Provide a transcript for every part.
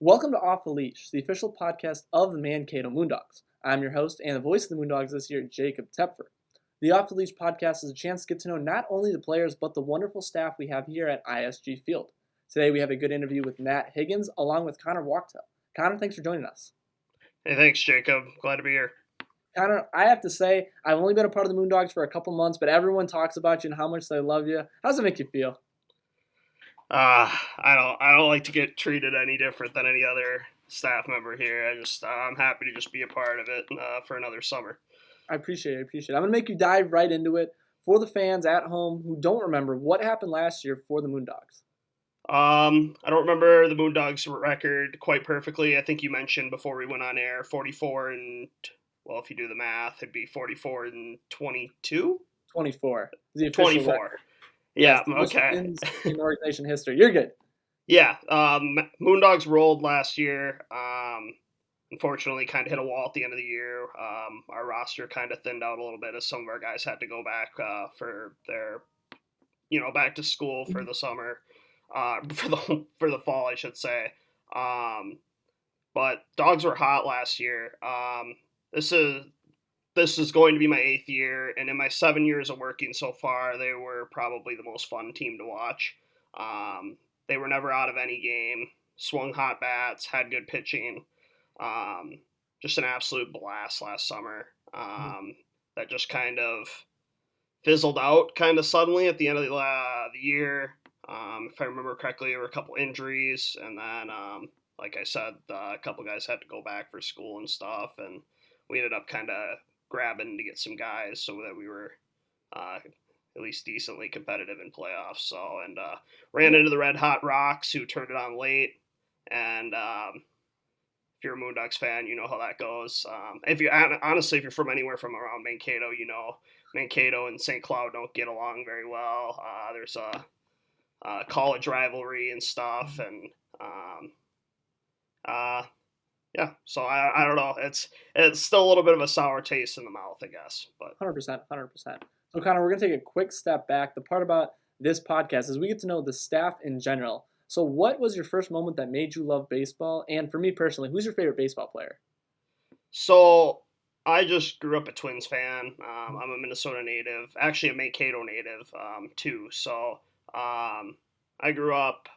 Welcome to Off the Leash, the official podcast of the Mankato MoonDogs. I'm your host and the voice of the MoonDogs this year, Jacob Tepfer. The Off the Leash podcast is a chance to get to know not only the players, but the wonderful staff we have here at ISG Field. Today we have a good interview with Matt Higgins, along with Connor Wachtel. Connor, thanks for joining us. Hey, thanks, Jacob. Glad to be here. Connor, I have to say, I've only been a part of the MoonDogs for a couple months, but everyone talks about you and how much they love you. How does it make you feel? I don't like to get treated any different than any other staff member here. I'm happy to just be a part of it for another summer. I appreciate it. I'm going to make you dive right into it. For the fans at home who don't remember, what happened last year for the MoonDogs? I don't remember the MoonDogs record quite perfectly. I think you mentioned before we went on air, 44 and, well, if you do the math, it'd be 44 and 22? 24. 24. Record. Yeah, yes, okay. In organization history. You're good. Yeah, MoonDogs rolled last year. Unfortunately, kind of hit a wall at the end of the year. Our roster kind of thinned out a little bit as some of our guys had to go back for their, back to school for the summer, for the fall, I should say. But Dogs were hot last year. This is going to be my 8th year, and in my 7 years of working so far, they were probably the most fun team to watch. They were never out of any game, swung hot bats, had good pitching. Just an absolute blast last summer. That just kind of fizzled out kind of suddenly at the end of the year. If I remember correctly, there were a couple injuries, and then, like I said, a couple guys had to go back for school and stuff, and we ended up kind of grabbing to get some guys so that we were at least decently competitive in playoffs. So, and ran into the Red Hot Rocks, who turned it on late, and if you're a MoonDogs fan, you know how that goes. If you're from anywhere from around Mankato, you know Mankato and St. Cloud don't get along very well. There's a college rivalry and stuff, and yeah, so I don't know. It's still a little bit of a sour taste in the mouth, I guess. But 100%. So, Connor, we're going to take a quick step back. The part about this podcast is we get to know the staff in general. So what was your first moment that made you love baseball? And for me personally, who's your favorite baseball player? So I just grew up a Twins fan. I'm a Minnesota native, actually a Mankato native too. So I grew up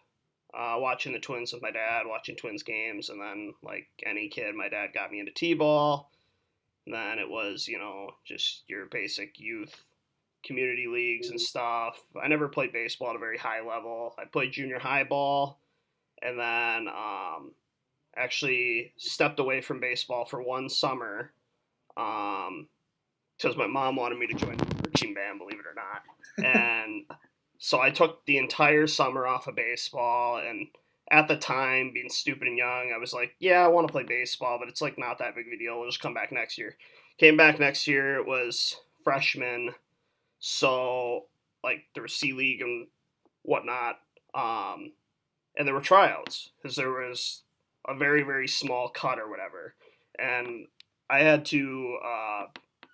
watching the Twins with my dad, watching Twins games, and then like any kid, my dad got me into t-ball. And then it was, just your basic youth community leagues and stuff. I never played baseball at a very high level. I played junior high ball, and then actually stepped away from baseball for one summer because my mom wanted me to join the marching band, believe it or not. And so I took the entire summer off of baseball, and at the time, being stupid and young, I was like, yeah, I want to play baseball, but it's like not that big of a deal. We'll just come back next year. Came back next year. It was freshman. So, like, there was C-League and whatnot, and there were tryouts, because there was a very, very small cut or whatever, and I had to,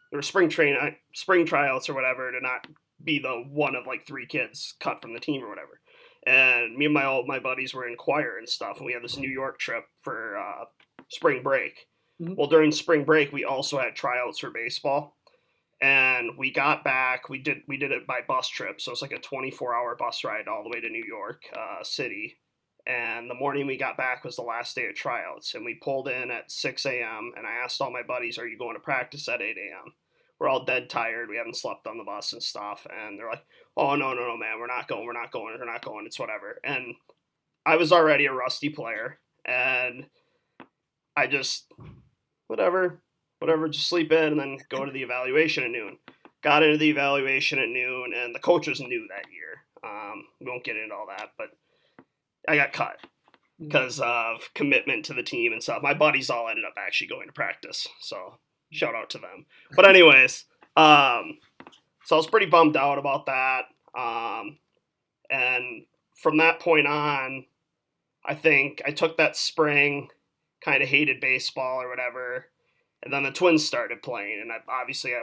there were spring tryouts or whatever to not be the one of, like, 3 kids cut from the team or whatever, and me and my buddies were in choir and stuff, and we had this New York trip for spring break. Mm-hmm. Well, during spring break, we also had tryouts for baseball. And we got back, we did it by bus trip, so it's like a 24-hour bus ride all the way to New York City. And the morning we got back was the last day of tryouts, and we pulled in at 6 a.m., and I asked all my buddies, are you going to practice at 8 a.m.? We're all dead tired, we haven't slept on the bus and stuff, and they're like, oh, no, man, we're not going, it's whatever. And I was already a rusty player, and I just, whatever, just sleep in and then go to the evaluation at noon. Got into the evaluation at noon, and the coaches knew that year. We won't get into all that, but I got cut because of commitment to the team and stuff. My buddies all ended up actually going to practice, so shout out to them. But anyways, so I was pretty bummed out about that. And from that point on, I think I took that spring, kind of hated baseball or whatever. And then the Twins started playing, and I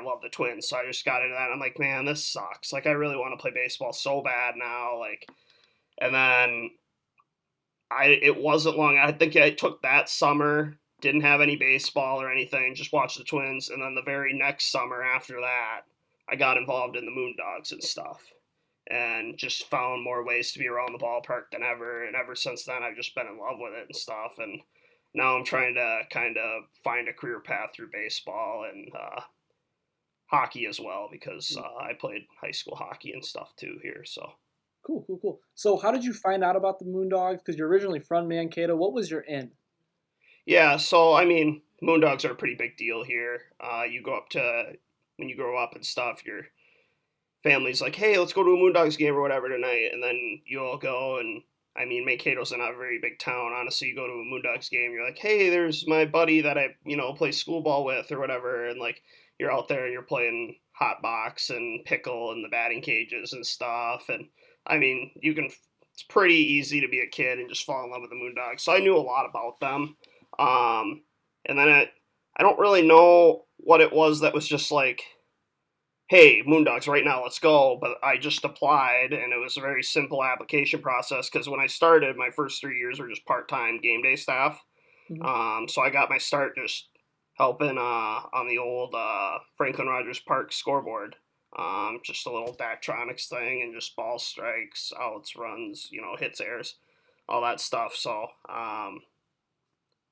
love the Twins, so I just got into that. And I'm like, man, this sucks. Like, I really want to play baseball so bad now. Like, and then it wasn't long. I think I took that summer, didn't have any baseball or anything, just watched the Twins, and then the very next summer after that, I got involved in the MoonDogs and stuff, and just found more ways to be around the ballpark than ever. And ever since then, I've just been in love with it and stuff. And now I'm trying to kind of find a career path through baseball and hockey as well, because I played high school hockey and stuff too here. So Cool, cool, cool. So how did you find out about the Moondogs? Because you're originally from Mankato. What was your in? yeah, so I mean, MoonDogs are a pretty big deal here. You go up to when you grow up and stuff, your family's like, hey, let's go to a Moondogs game or whatever tonight, and then you all go. And I mean, Mankato's not a very big town, honestly. You go to a Moondogs game, you're like, hey, there's my buddy that I play school ball with or whatever, and like you're out there and you're playing hot box and pickle in the batting cages and stuff. And I mean, it's pretty easy to be a kid and just fall in love with the Moondogs. So I knew a lot about them. And then I don't really know what it was that was just like, hey, Moondogs, right now, let's go. But I just applied, and it was a very simple application process, because when I started, my first 3 years were just part-time game day staff. Mhm. So I got my start just helping on the old Franklin Rogers Park scoreboard. Just a little Daktronics thing, and just ball strikes, outs, runs, hits, errors, all that stuff. So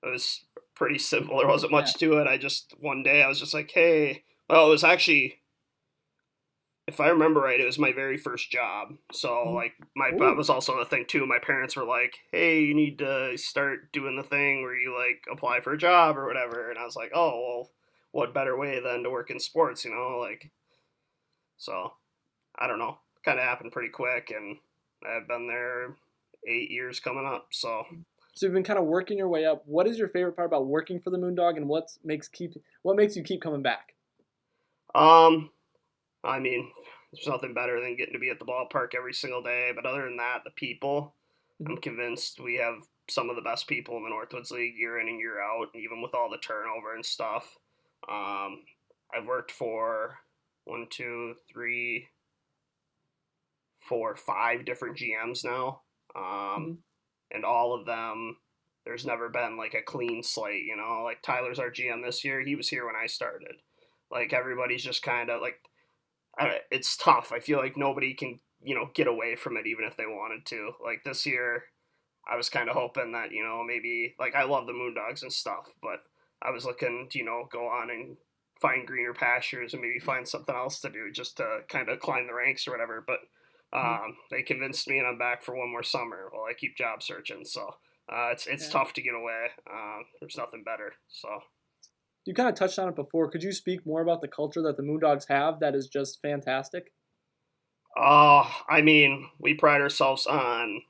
it was pretty simple. There wasn't Yeah. much to it. One day I was just like, hey, well, it was actually, if I remember right, it was my very first job. So Mhm. like that Ooh. was also the thing too. My parents were like, "Hey, you need to start doing the thing where you like apply for a job or whatever." And I was like, "Oh, well, what better way than to work in sports, like." So I don't know. Kind of happened pretty quick, and I've been there 8 years coming up. So So you've been kind of working your way up. What is your favorite part about working for the Moondog, and what makes you keep coming back? um, I mean, there's nothing better than getting to be at the ballpark every single day. But other than that, the people, I'm Mhm. convinced we have some of the best people in the Northwoods League year in and year out, even with all the turnover and stuff. Um, I've worked for one, two, three, four, five different GMs now, Mhm. and all of them, there's never been like a clean slate. Like Tyler's our GM this year. He was here when I started. Like everybody's just kind of like, it's tough. I feel like nobody can get away from it even if they wanted to. Like this year, I was kind of hoping that maybe like I love the Moondogs and stuff, but I was looking to go on and find greener pastures and maybe find something else to do just to kind of climb the ranks or whatever. But Mhm. they convinced me, and I'm back for one more summer while I keep job searching. So it's Yeah. tough to get away. There's nothing better. So. You kind of touched on it before. Could you speak more about the culture that the Moondogs have that is just fantastic? I mean, we pride ourselves on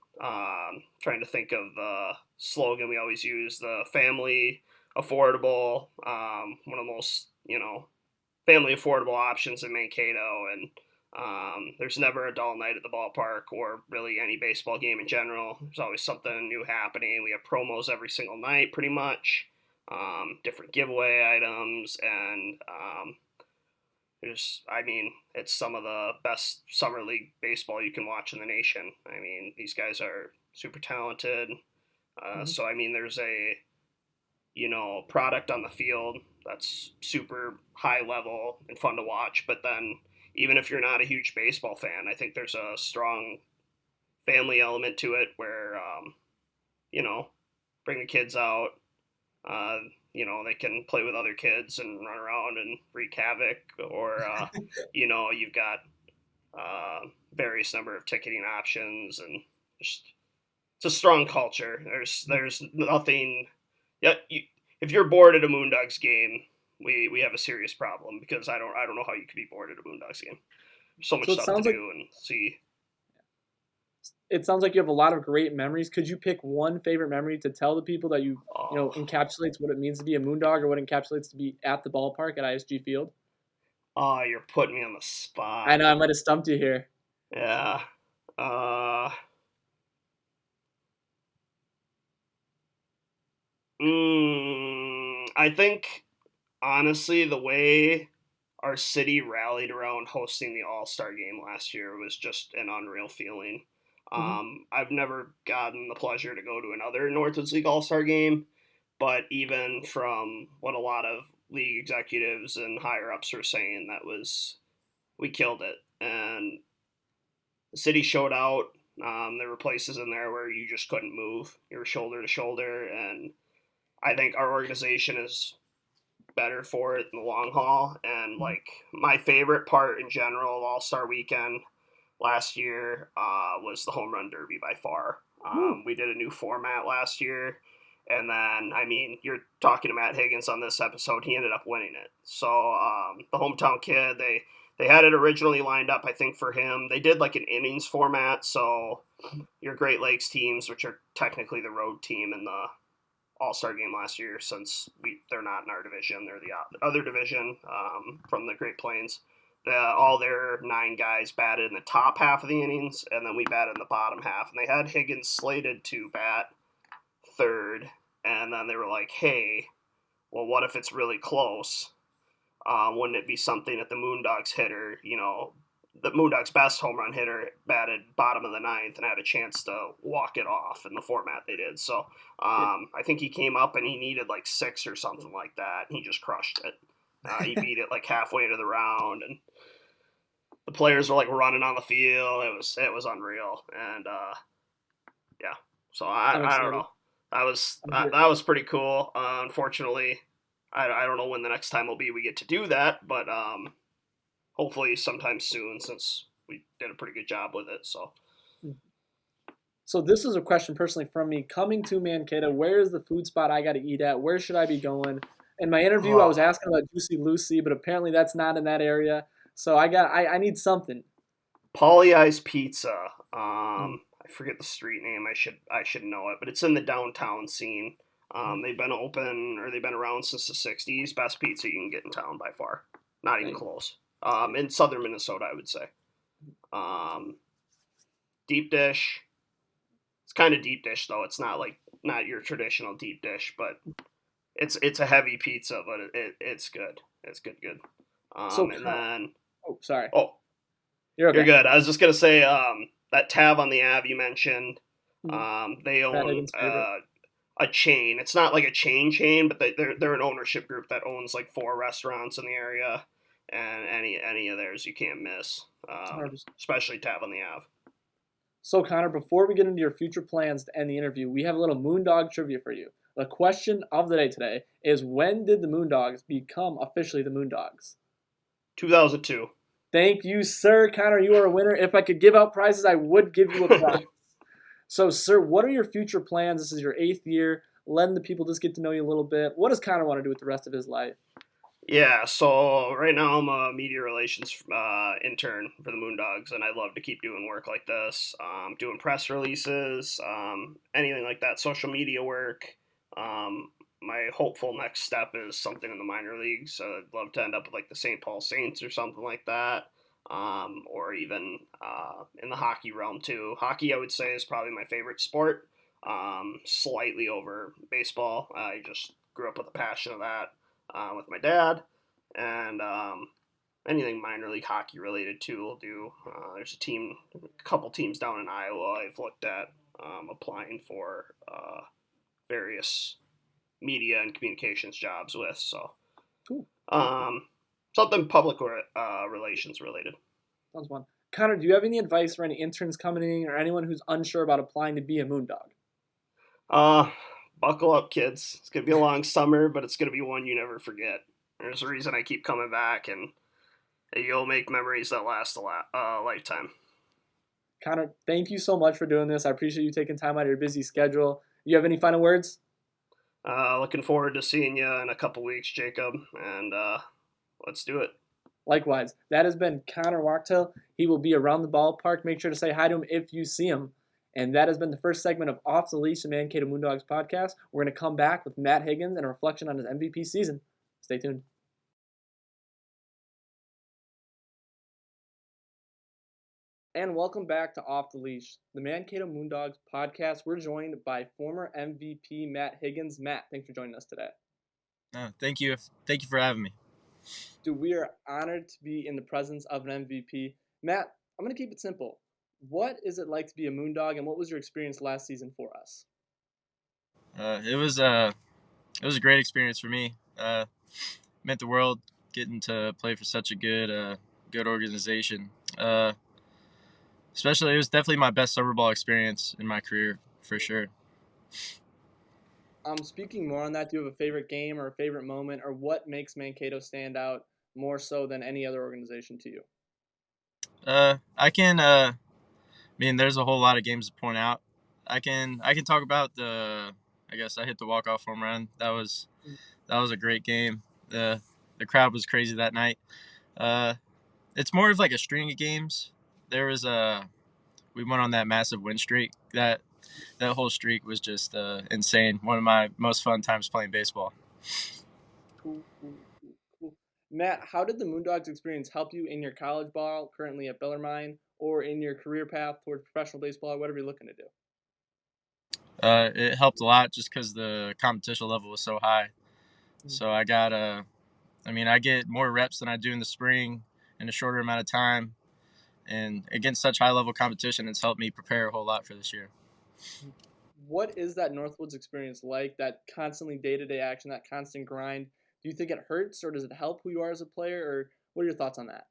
trying to think of the slogan we always use: the family affordable, one of the most family affordable options in Mankato, and there's never a dull night at the ballpark or really any baseball game in general. There's always something new happening. We have promos every single night, pretty much, different giveaway items, and I mean, it's some of the best summer league baseball you can watch in the nation. I mean, these guys are super talented. Mhm. So I mean, there's a product on the field that's super high level and fun to watch. But then, even if you're not a huge baseball fan, I think there's a strong family element to it where you know, bring the kids out. Uh, they can play with other kids and run around and wreak havoc, or you've got various number of ticketing options, and just it's a strong culture. There's nothing. Yeah, if you're bored at a Moondogs game, we have a serious problem, because I don't know how you could be bored at a Moondogs game. There's so much So stuff to do and see. it sounds like you have a lot of great memories. Could you pick one favorite memory to tell the people that Oh, encapsulates what it means to be a Moondog or what encapsulates to be at the ballpark at ISG Field? oh, you're putting me on the I spot. know I might have stumped you here. Yeah. Uh, I think honestly, the way our city rallied around hosting the All Star game last year was just an unreal feeling. Mm-hmm. I've never gotten the pleasure to go to another Northwoods League All-Star game, but even from what a lot of league executives and higher ups were saying, we killed it. And the city showed out. There were places in there where you just couldn't move. You were shoulder to shoulder, and I think our organization is better for it in the long haul. And like my favorite part in general of All Star Weekend last year was the home run derby by far. Woo. We did a new format last year, and then I mean, you're talking to Matt Higgins on this episode. He ended up winning it. So the hometown kid, they had it originally lined up, I think, for him. They did like an innings format, so your Great Lakes teams, which are technically the road team in the All-Star game last year, since they're not in our division, they're the other division from the Great Plains. All their 9 guys batted in the top half of the innings, and then we batted in the bottom half. And they had Higgins slated to bat third, and then they were like, hey, well, what if it's really close? Wouldn't it be something that the MoonDogs hitter, the MoonDogs' best home run hitter batted bottom of the ninth and had a chance to walk it off in the format they did. So I think he came up and he needed like 6 or something like that. And he just crushed it. He beat it like halfway into the round, and the players were like running on the field. It was unreal, and yeah. So I don't know. That was pretty cool. Unfortunately, I don't know when the next time will be we get to do that, but hopefully sometime soon, since we did a pretty good job with it. So this is a question personally from me. Coming to Mankato, where is the food spot I got to eat at? Where should I be going? In my interview, I was asking about Juicy Lucy, but apparently that's not in that area. So I need something. Polly Ice Pizza. Mm. I forget the street name. I should know it, but it's in the downtown scene. They've been around since the '60s. Best pizza you can get in town by far. Not even close. In southern Minnesota, I would say. Deep dish. It's kind of deep dish though. It's not your traditional deep dish, but it's a heavy pizza, but it's good. It's good. And then sorry. Oh, you're okay. You're good. I was just gonna say that Tav on the Ave you mentioned. They own a chain. It's not like a chain, but they're an ownership group that owns like 4 restaurants in the area, and any of theirs you can't miss. Especially Tav on the Ave. So Connor, before we get into your future plans to end the interview, we have a little Moondog trivia for you. The question of the day today is, when did the Moondogs become officially the Moondogs? 2002. Thank you, sir. Connor, you are a winner. If I could give out prizes, I would give you a prize. So, sir, what are your future plans? This is your 8th year. Letting the people just get to know you a little bit. What does Connor want to do with the rest of his life? Yeah, so right now I'm a media relations intern for the MoonDogs, and I love to keep doing work like this, doing press releases, anything like that, social media work. My hopeful next step is something in the minor leagues. I'd love to end up with like the St. Paul Saints or something like that, or even in the hockey realm too. Hockey, I would say, is probably my favorite sport, slightly over baseball. I just grew up with a passion of that. With my dad, and anything minor league hockey related too will do. There's a couple teams down in Iowa I've looked at applying for various media and communications jobs with. So, cool. Something public relations related. Sounds fun. Connor, do you have any advice for any interns coming in or anyone who's unsure about applying to be a Moondog? Buckle up, kids. It's going to be a long summer, but it's going to be one you never forget. There's a reason I keep coming back, and you'll make memories that last a lifetime. Connor, thank you so much for doing this. I appreciate you taking time out of your busy schedule. You have any final words? Looking forward to seeing you in a couple weeks, Jacob, and let's do it. Likewise. That has been Connor Wachtel. He will be around the ballpark. Make sure to say hi to him if you see him. And that has been the first segment of Off the Leash, the Mankato MoonDogs podcast. We're going to come back with Matt Higgins and a reflection on his MVP season. Stay tuned. And welcome back to Off the Leash, the Mankato MoonDogs podcast. We're joined by former MVP Matt Higgins. Matt, thanks for joining us today. Thank you. Thank you for having me. Dude, we are honored to be in the presence of an MVP. Matt, I'm going to keep it simple. What is it like to be a Moondog, and what was your experience last season for us? It was a great experience for me. Meant the world getting to play for such a good organization. Especially, it was definitely my best summer ball experience in my career for sure. Speaking more on that, do you have a favorite game or a favorite moment, or what makes Mankato stand out more so than any other organization to you? I can. I mean, there's a whole lot of games to point out. I can talk about the. I guess I hit the walk off home run. That was a great game. The crowd was crazy that night. Uh, it's more of like a string of games. There was a We went on that massive win streak. That whole streak was just insane. One of my most fun times playing baseball. Cool, cool, cool, cool. Matt, how did the Moondogs experience help you in your college ball, currently at Bellarmine, or in your career path towards professional baseball, or whatever you're looking to do? It helped a lot just because the competition level was so high. So I get more reps than I do in the spring in a shorter amount of time. And against such high level competition, it's helped me prepare a whole lot for this year. What is that Northwoods experience like? That constantly day-to-day action, that constant grind. Do you think it hurts, or does it help who you are as a player, or what are your thoughts on that?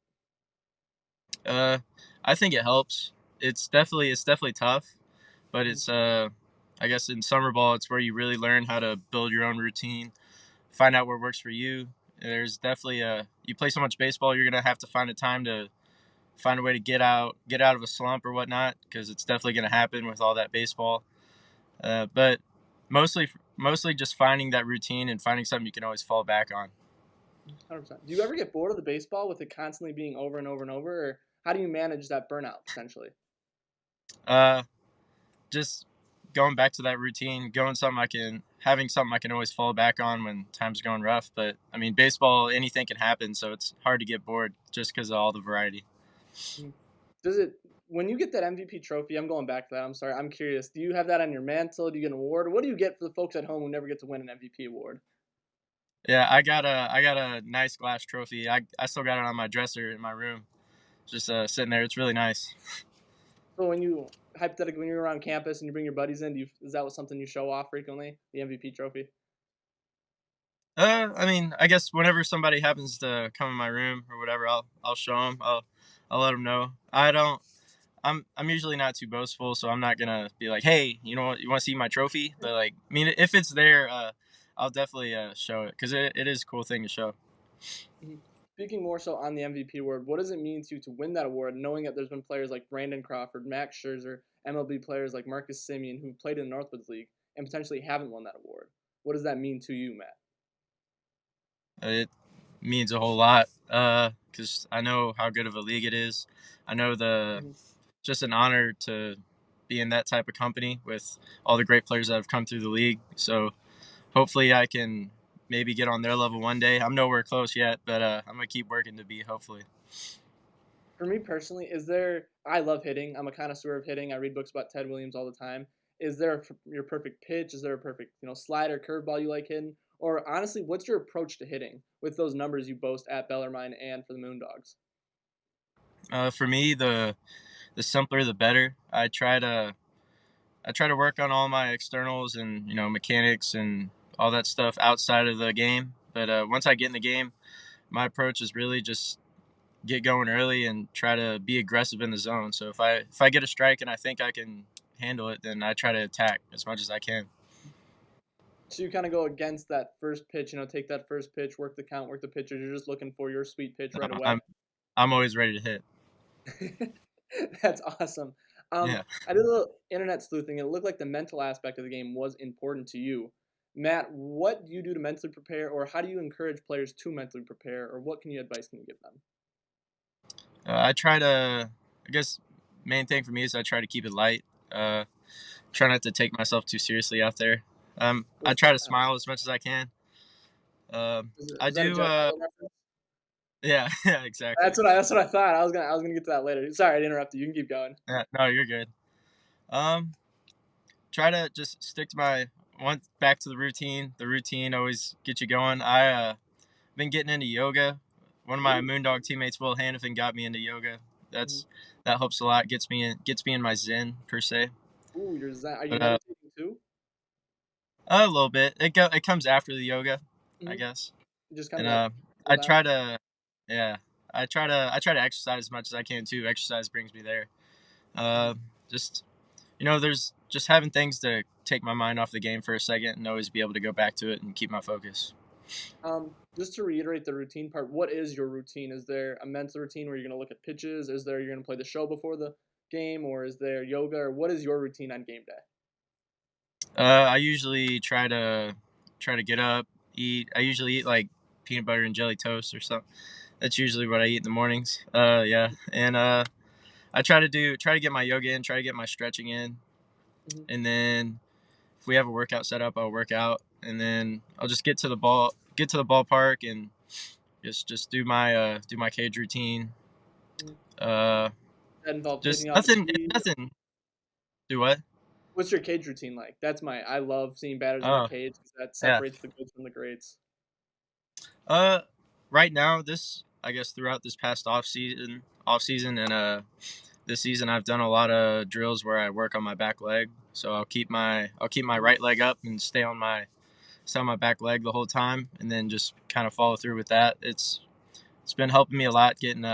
Uh, I think it helps. It's definitely tough, but I guess in summer ball, it's where you really learn how to build your own routine, find out what works for you. There's definitely you play so much baseball, you're gonna have to find a time to find a way to get out of a slump or whatnot, because it's definitely gonna happen with all that baseball. But mostly just finding that routine and finding something you can always fall back on. 100%. Do you ever get bored of the baseball with it constantly being over and over and over, or how do you manage that burnout potentially? Uh, just going back to that routine, going something I can having something I can always fall back on when time's going rough. But I mean, baseball, anything can happen, so it's hard to get bored just because of all the variety. Mm. Does it when you get that MVP trophy? I'm going back to that. I'm sorry. I'm curious. Do you have that on your mantle? Do you get an award? What do you get for the folks at home who never get to win an MVP award? Yeah, I got a nice glass trophy. I still got it on my dresser in my room, just sitting there. It's really nice. So when you hypothetically when you're around campus and you bring your buddies in, is that something you show off frequently? The MVP trophy. I mean, I guess whenever somebody happens to come in my room or whatever, I'll show them. I'll let them know. I don't. I'm usually not too boastful, so I'm not gonna be like, hey, you know what, you want to see my trophy? But like, I mean, if it's there, I'll definitely show it because it is a cool thing to show. Mhm. Speaking more so on the MVP award, what does it mean to you to win that award, knowing that there's been players like Brandon Crawford, Max Scherzer, MLB players like Marcus Simeon who played in the Northwoods League and potentially haven't won that award? What does that mean to you, Matt? It means a whole lot because I know how good of a league it is. I know the Mhm. just an honor to be in that type of company with all the great players that have come through the league. So hopefully I can maybe get on their level one day. I'm nowhere close yet, but I'm gonna keep working to be hopefully. For me personally, is there? I love hitting. I'm a connoisseur of hitting. I read books about Ted Williams all the time. Is there your perfect pitch? Is there a perfect slider, curveball you like hitting? Or honestly, what's your approach to hitting with those numbers you boast at Bellarmine and for the Moondogs? For me, the simpler the better. I try to work on all my externals and mechanics and all that stuff outside of the game. But once I get in the game, my approach is really just get going early and try to be aggressive in the zone. So if I get a strike and I think I can handle it, then I try to attack as much as I can. So you kind of go against that first pitch, take that first pitch, work the count, work the pitches. You're just looking for your sweet pitch right No, away. I'm always ready to hit. That's awesome. Yeah. I did a little internet sleuthing, and it looked like the mental aspect of the game was important to you. Matt, what do you do to mentally prepare, or how do you encourage players to mentally prepare, or what advice can you give them? I try to. I guess main thing for me is I try to keep it light. Uh, Try not to take myself too seriously out there. I What's try to that? smile as much as I can. I Is that a do. Jeff Allen reference? Yeah, yeah, exactly. That's what I thought. I was gonna get to that later. Sorry, I interrupted you. You can keep going. Yeah, no, you're good. Um, Try to just stick to my one back to the routine. The routine always gets you going. I been getting into yoga. One of my Ooh. Moondog teammates, Will Hannafin, got me into yoga. that helps a lot. Gets me in my zen per se. Ooh, are you But meditating too? a little bit. It comes after the yoga, I Mm-hmm. guess. Just kind And of like I cool down. try to yeah I try to exercise as much as I can too. Exercise brings me there. Mhm. Uh, just there's just having things to take my mind off the game for a second and always be able to go back to it and keep my focus. Just to reiterate the routine part, what is your routine? Is there a mental routine where you're gonna look at pitches? Is there you're gonna play the show before the game, or is there yoga? Or what is your routine on game day? I usually try to get up, eat. I usually eat like peanut butter and jelly toast or something. That's usually what I eat in the mornings. Yeah, and I try to get my yoga in, try to get my stretching in, Mm-hmm. and then if we have a workout set up, I'll work out, and then I'll just get to the ballpark, and just do my cage routine. Mm-hmm. Uh, That involves just hitting off nothing. It's speed. nothing. Do what? What's your cage routine like? I love seeing batters in the Oh, cage because that yeah. separates the goods from the greats. Uh, right now, I guess throughout this past off season, and this season, I've done a lot of drills where I work on my back leg. So I'll keep my Mhm. right leg up and stay on my back leg the whole time, and then just kind of follow through with that. It's been helping me a lot getting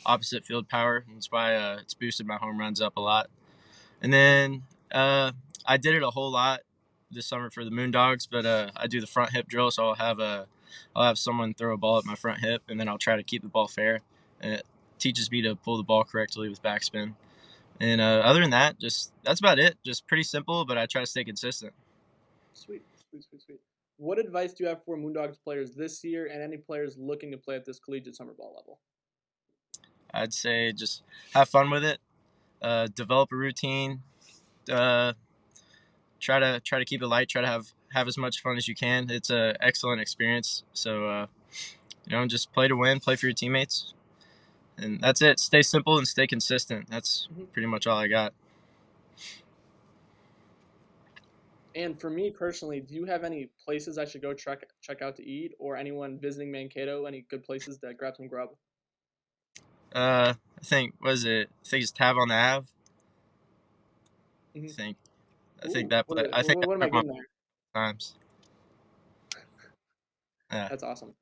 opposite field power. That's why it's boosted my home runs up a lot. And then I did it a whole lot this summer for the MoonDogs, but I do the front hip drill, so I'll have someone throw a ball at my front hip, and then I'll try to keep the ball fair. And it teaches me to pull the ball correctly with backspin. And other than that, just that's about it. Just pretty simple, but I try to stay consistent. Sweet, sweet, sweet, sweet. What advice do you have for Moondogs players this year and any players looking to play at this collegiate summer ball level? I'd say just have fun with it, develop a routine, uh, try to keep it light, try to have as much fun as you can. It's a excellent experience. So just play to win, play for your teammates, and that's it. Stay simple and stay consistent. That's Mhm. pretty much all I got. And for me personally, do you have any places I should go check out to eat, or anyone visiting Mankato? Any good places to grab some grub? I think was it? I think it's Tav on the Ave. I Hmm. think Ooh, I think that's what am I where my getting there? times. Yeah. That's awesome.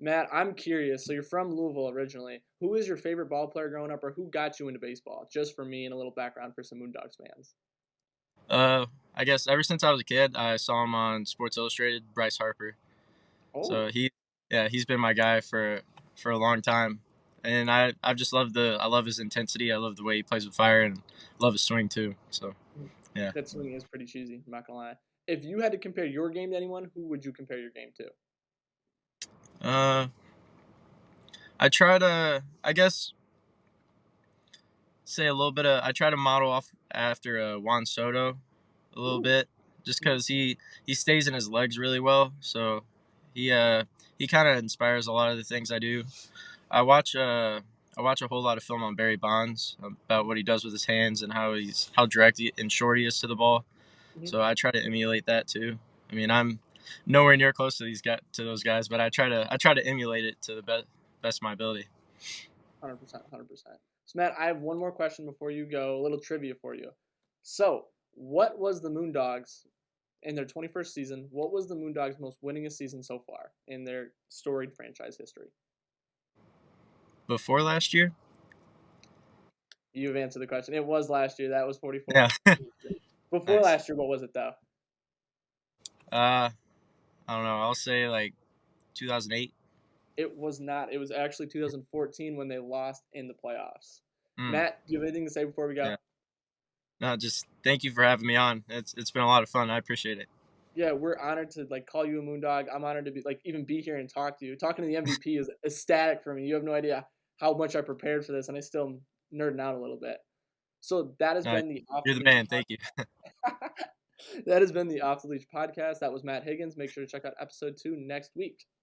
Matt, I'm curious. So you're from Louisville originally. Who is your favorite ball player growing up, or who got you into baseball? Just for me and a little background for some Moondogs fans. Uh, I guess ever since I was a kid, I saw him on Sports Illustrated, Bryce Harper. So Oh, he's been my guy for a long time, and I've just loved I love his intensity. I love the way he plays with fire, and love his swing too. So mhm. yeah. That swing is pretty cheesy. I'm not gonna lie. If you had to compare your game to anyone, who would you compare your game to? Uh, I try to I guess say a little bit of I try to model off after Juan Soto a little Ooh. bit, just Mhm. because he stays in his legs really well. So he uh he kind of inspires a lot of the things I do. I watch uh I watch a whole lot of film on Barry Bonds about what he does with his hands and how direct and short he is to the ball. Mhm. So I try to emulate that too. I mean, I'm nowhere near close to those guys, but I try to emulate it to the best of my ability. 100%, 100%. So, Matt, I have one more question before you go. A little trivia for you. So, what was the Moondogs in their 21st season? What was the Moondogs' most winningest season so far in their storied franchise history? Before last year, You've answered the question. It was last year. That was yeah, 44. Before nice. last year, what was it though? I don't know. I'll say like 2008. It was not. It was actually 2014 when they lost in the playoffs. Mm, Matt, do you have anything to say before we go? yeah. No, just thank you for having me on. It's been a lot of fun. I appreciate it. Yeah, we're honored to call you a Moondog. I'm honored to be even be here and talk to you. Talking to the MVP is ecstatic for me. You have no idea how much I prepared for this, and I still am nerding out a little bit. So that has No, been the Off the you're the Leash man. Thank you. podcast. That has been the Off the Leash podcast. That was Matt Higgins. Make sure to check out episode 2 next week.